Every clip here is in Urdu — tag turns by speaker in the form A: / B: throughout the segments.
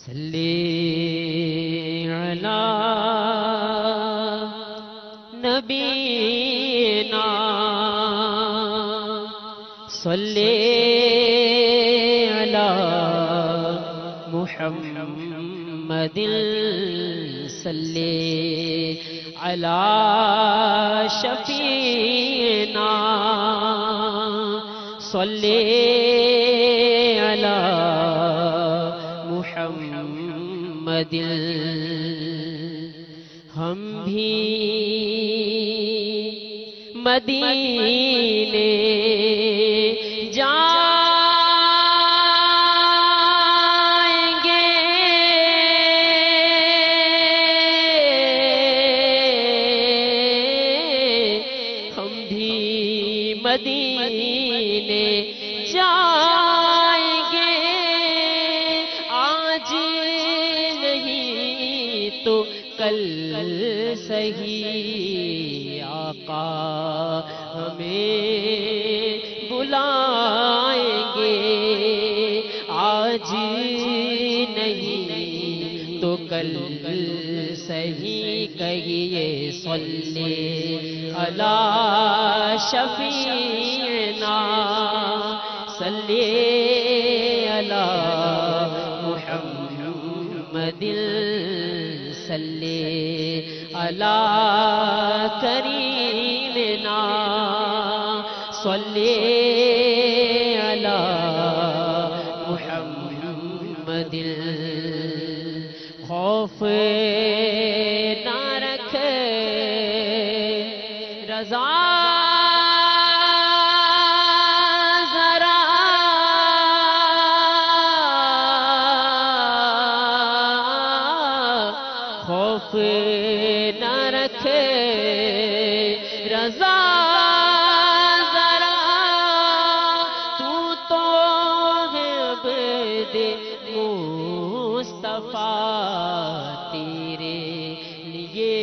A: صلی علی نبینا صلی علی محمد صلی علی شفیعنا صلی علی محمد ہم بھی مدینے جائیں گے ہم بھی مدینے جائیں گے آج نہیں تو کل سہی آقا ہمیں بلائیں گے آج نہیں تو کل سہی کہیے صلی علی شفیعنا صلی علی محمد صلی علی کریمنا صلی علی محمد خوف نہ رکھ رضا خوف نہ رکھے رضا ذرا تو ہے عبد مصطفیٰ تیرے لیے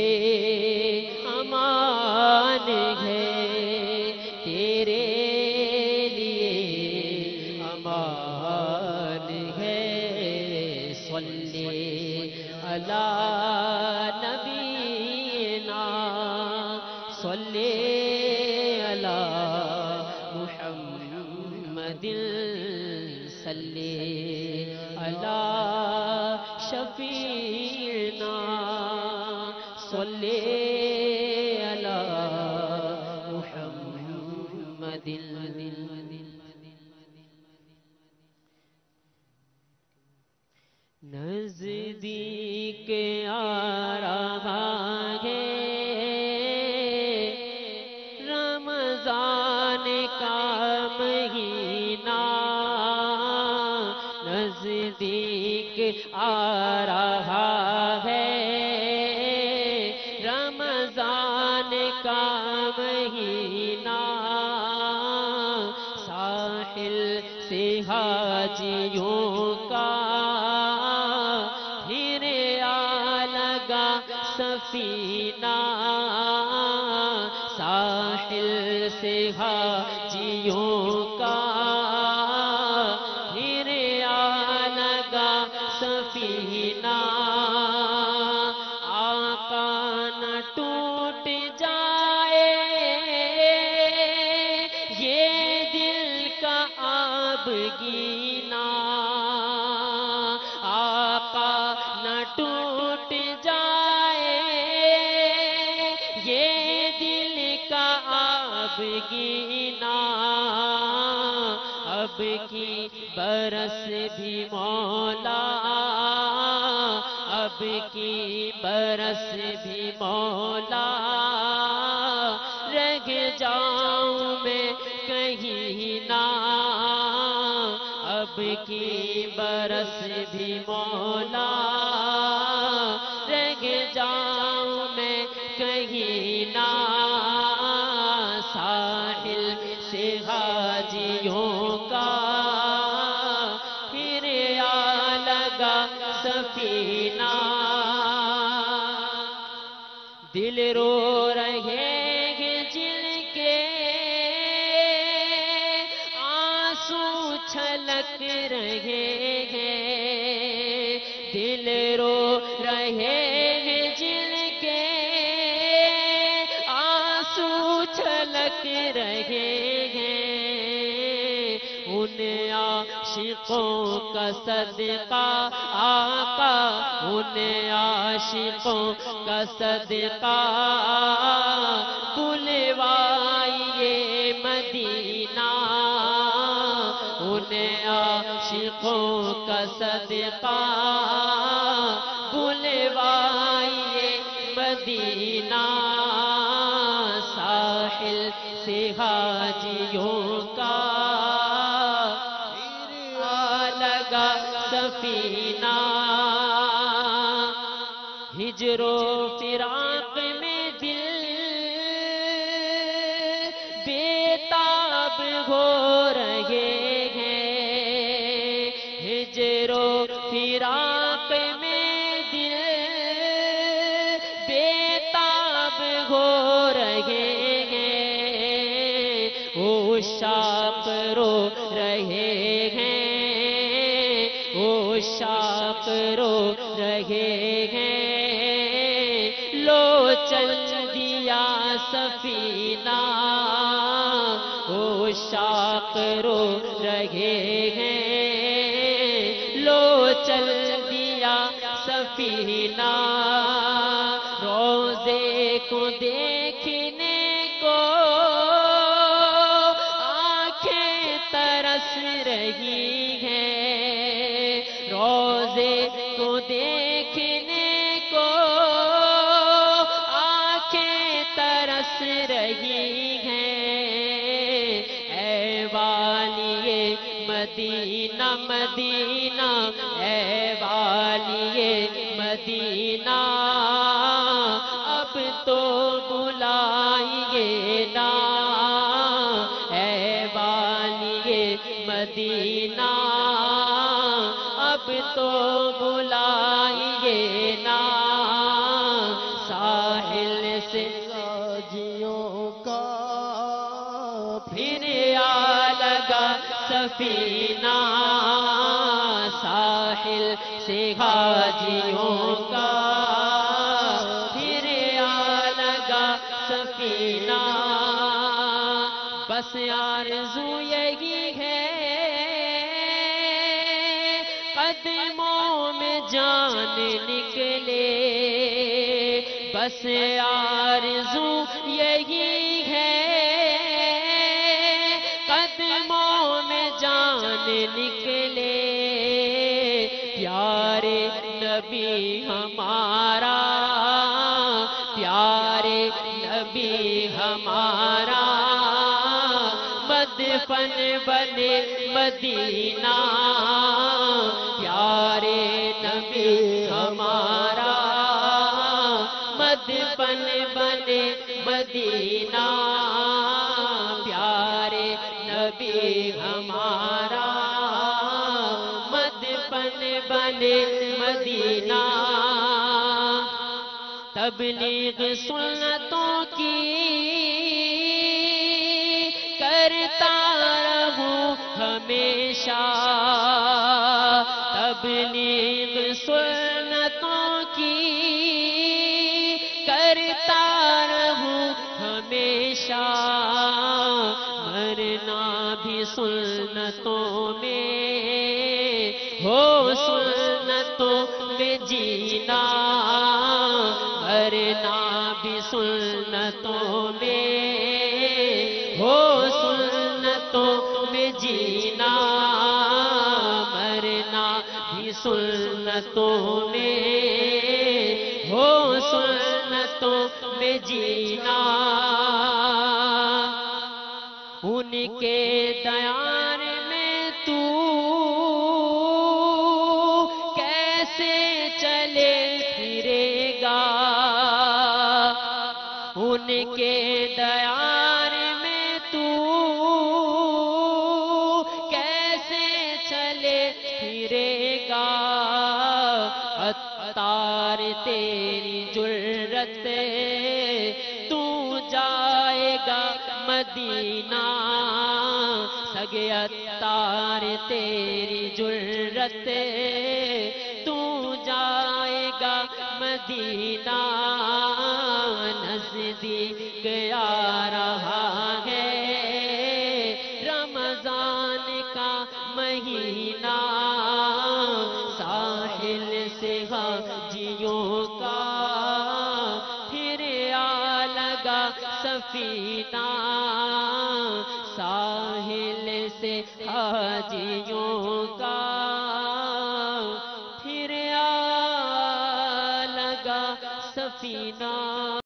A: امان ہے تیرے لیے امان ہے صلی علی نبینا صلی علی محمد صلی علی شفیعنا صلی علی محمد نزدیک آ رہا ہے رمضان کا مہینہ نزدیک آ رہا ہے رمضان کا مہینہ ساحل سے حاجیوں کا سفینہ ساحل سے حاجیوں کا پھر لگا سفینہ آقا نہ ٹوٹ جائے یہ دل کا آب گینا آقا نہ ٹوٹ جائے گینا اب کی برس بھی مولا اب کی برس بھی مولا رہ جاؤں میں کہیں نہ اب کی برس بھی مولا رہ جاؤں میں کہیں نہ ساحل سے حاجیوں کا پھر لگا سفینہ دل رو رہے ہیں جن کے آنسو چھلک رہے ہیں دل رو رہے ہیں جن کے آنسو چھلک رہے ہیں، ان عاشقوں کا صدقہ آقا، ان عاشقوں کا صدقہ بلوائیے مدینہ، ان عاشقوں کا صدقہ بلوائیے مدینہ، ساحل سے حاجیوں کا لگا سفینہ، ہجر و فراق میں دل بےتاب ہو رہے ہیں، ہجر و فراق میں دل بےتاب ہو رہے ہیں، عشاق رو رہے ہیں، عشاق رو رہے ہیں، لو چل دیا سفینہ، عشاق رو رہے ہیں، لو چل دیا سفینہ، روضے کو دیکھنے کو آنکھیں ترس رہی ہیں، روضے کو دیکھنے کو آنکھیں ترس رہی ہیں، اے والیے مدینہ مدینہ، اے والیے مدینہ، اب تو بلائیے نا، اے والیے مدینہ، اب تو بلائیے نا، ساحل سے
B: حاجیوں کا
A: پھر آ لگا سفینہ، ساحل سے حاجیوں کا پھر آ لگا سفینہ، بس آرزو یہی ہے قدموں میں جان نکلے، بس آرزو یہی ہے قدموں میں جان نکلے، پیارے نبی ہمارا، پیارے نبی ہمارا، مدفن بنے مدینہ، پیارے نبی ہمارا، مدفن بنے مدینہ، پیارے نبی ہمارا، مدفن بنے مدینہ، تبلیغ سنتوں کی کرتا رہوں ہمیشہ، تبلیغ سنتوں کی کرتا رہوں ہمیشہ، مرنا بھی سنتوں میں ہو سنتوں میں جینا، مرنا بھی سنتوں میں ہو سنتوں میں جینا، مرنا بھی سنتوں میں ہو سنتوں میں جینا، ان کے دیار میں تو کیسے چلے پھرے گا، ان کے دیار میں تو کیسے چلے پھرے گا، عطار تیری جرت تو جائے گا مدینہ، سگے عطار تیری جرت تو جائے مدینہ نزدیک آ رہا ہے، رمضان کا مہینہ ساحل سے حاجیوں کا پھر آ لگا سفینہ، ساحل سے حاجیوں کا